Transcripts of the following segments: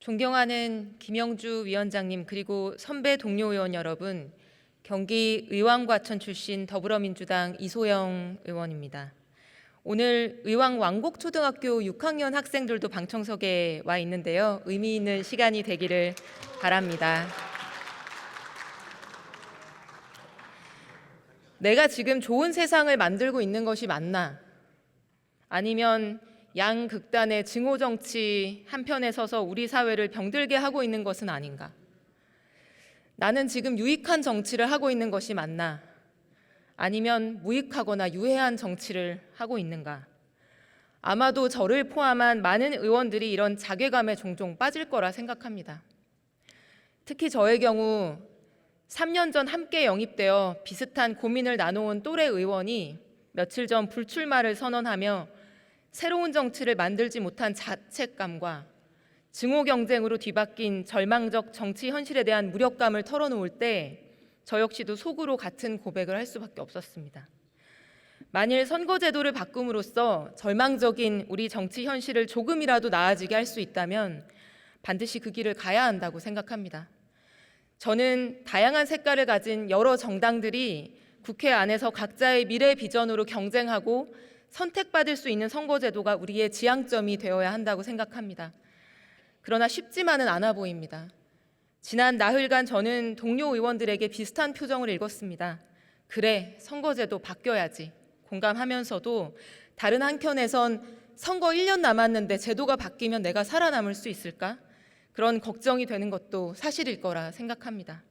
존경하는 김영주 위원장님 그리고 선배 동료 의원 여러분, 경기 의왕과천 출신 더불어민주당 이소영 의원입니다. 오늘 의왕 왕곡초등학교 6학년 학생들도 방청석에 와 있는데요. 의미 있는 시간이 되기를 바랍니다. 내가 지금 좋은 세상을 만들고 있는 것이 맞나? 아니면 양극단의 증오 정치 한편에 서서 우리 사회를 병들게 하고 있는 것은 아닌가? 나는 지금 유익한 정치를 하고 있는 것이 맞나? 아니면 무익하거나 유해한 정치를 하고 있는가? 아마도 저를 포함한 많은 의원들이 이런 자괴감에 종종 빠질 거라 생각합니다. 특히 저의 경우 3년 전 함께 영입되어 비슷한 고민을 나눠온 또래 의원이 며칠 전 불출마를 선언하며 새로운 정치를 만들지 못한 자책감과 증오 경쟁으로 뒤바뀐 절망적 정치 현실에 대한 무력감을 털어놓을 때 저 역시도 속으로 같은 고백을 할 수밖에 없었습니다. 만일 선거제도를 바꿈으로써 절망적인 우리 정치 현실을 조금이라도 나아지게 할 수 있다면 반드시 그 길을 가야 한다고 생각합니다. 저는 다양한 색깔을 가진 여러 정당들이 국회 안에서 각자의 미래 비전으로 경쟁하고 선택받을 수 있는 선거제도가 우리의 지향점이 되어야 한다고 생각합니다. 그러나 쉽지만은 않아 보입니다. 지난 나흘간 저는 동료 의원들에게 비슷한 표정을 읽었습니다. 그래, 선거제도 바뀌어야지 공감하면서도 다른 한켠에선 선거 1년 남았는데 제도가 바뀌면 내가 살아남을 수 있을까? 그런 걱정이 되는 것도 사실일 거라 생각합니다.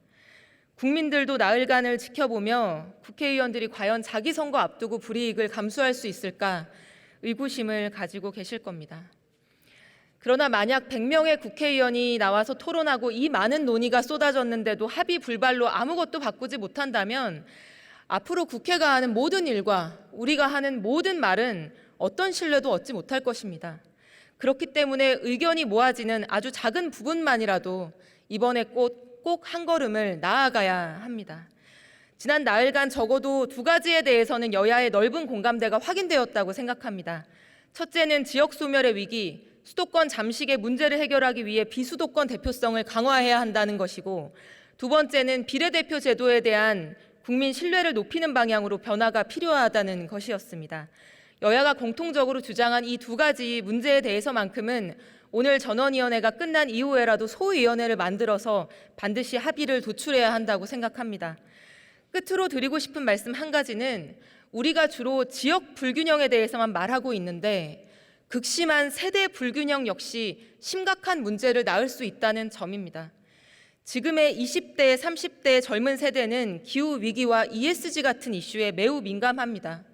국민들도 나흘간을 지켜보며 국회의원들이 과연 자기 선거 앞두고 불이익을 감수할 수 있을까 의구심을 가지고 계실 겁니다. 그러나 만약 100명의 국회의원이 나와서 토론하고 이 많은 논의가 쏟아졌는데도 합의 불발로 아무것도 바꾸지 못한다면 앞으로 국회가 하는 모든 일과 우리가 하는 모든 말은 어떤 신뢰도 얻지 못할 것입니다. 그렇기 때문에 의견이 모아지는 아주 작은 부분만이라도 이번에 꼭 한 걸음을 나아가야 합니다. 지난 나흘간 적어도 두 가지에 대해서는 여야의 넓은 공감대가 확인되었다고 생각합니다. 첫째는 지역 소멸의 위기, 수도권 잠식의 문제를 해결하기 위해 비수도권 대표성을 강화해야 한다는 것이고, 두 번째는 비례대표 제도에 대한 국민 신뢰를 높이는 방향으로 변화가 필요하다는 것이었습니다. 여야가 공통적으로 주장한 이 두 가지 문제에 대해서만큼은 오늘 전원위원회가 끝난 이후에라도 소위원회를 만들어서 반드시 합의를 도출해야 한다고 생각합니다. 끝으로 드리고 싶은 말씀 한 가지는 우리가 주로 지역 불균형에 대해서만 말하고 있는데 극심한 세대 불균형 역시 심각한 문제를 낳을 수 있다는 점입니다. 지금의 20대, 30대 젊은 세대는 기후위기와 ESG 같은 이슈에 매우 민감합니다.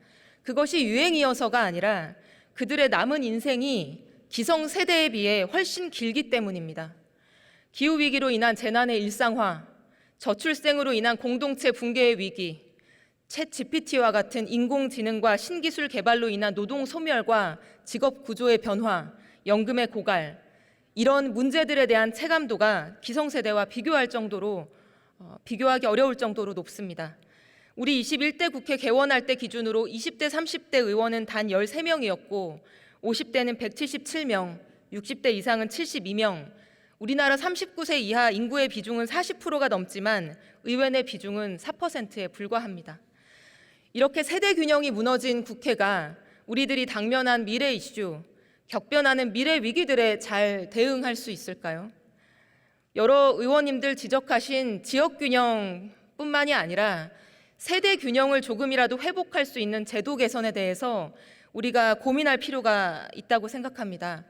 그것이 유행이어서가 아니라 그들의 남은 인생이 기성세대에 비해 훨씬 길기 때문입니다. 기후위기로 인한 재난의 일상화, 저출생으로 인한 공동체 붕괴의 위기, 챗 GPT와 같은 인공지능과 신기술 개발로 인한 노동 소멸과 직업 구조의 변화, 연금의 고갈, 이런 문제들에 대한 체감도가 기성세대와 비교하기 어려울 정도로 높습니다. 우리 21대 국회 개원할 때 기준으로 20대, 30대 의원은 단 13명이었고 50대는 177명, 60대 이상은 72명, 우리나라 39세 이하 인구의 비중은 40%가 넘지만 의회 내 비중은 4%에 불과합니다. 이렇게 세대 균형이 무너진 국회가 우리들이 당면한 미래 이슈, 격변하는 미래 위기들에 잘 대응할 수 있을까요? 여러 의원님들 지적하신 지역 균형뿐만이 아니라 세대 균형을 조금이라도 회복할 수 있는 제도 개선에 대해서 우리가 고민할 필요가 있다고 생각합니다.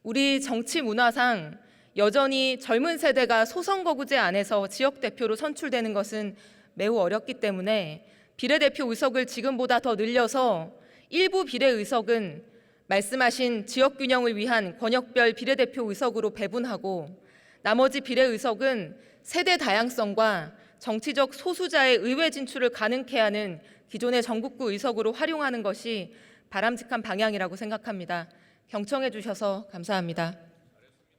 우리 정치 문화상 여전히 젊은 세대가 소선거구제 안에서 지역 대표로 선출되는 것은 매우 어렵기 때문에 비례대표 의석을 지금보다 더 늘려서 일부 비례 의석은 말씀하신 지역 균형을 위한 권역별 비례대표 의석으로 배분하고 나머지 비례 의석은 세대 다양성과 정치적 소수자의 의회 진출을 가능케 하는 기존의 전국구 의석으로 활용하는 것이 바람직한 방향이라고 생각합니다. 경청해 주셔서 감사합니다.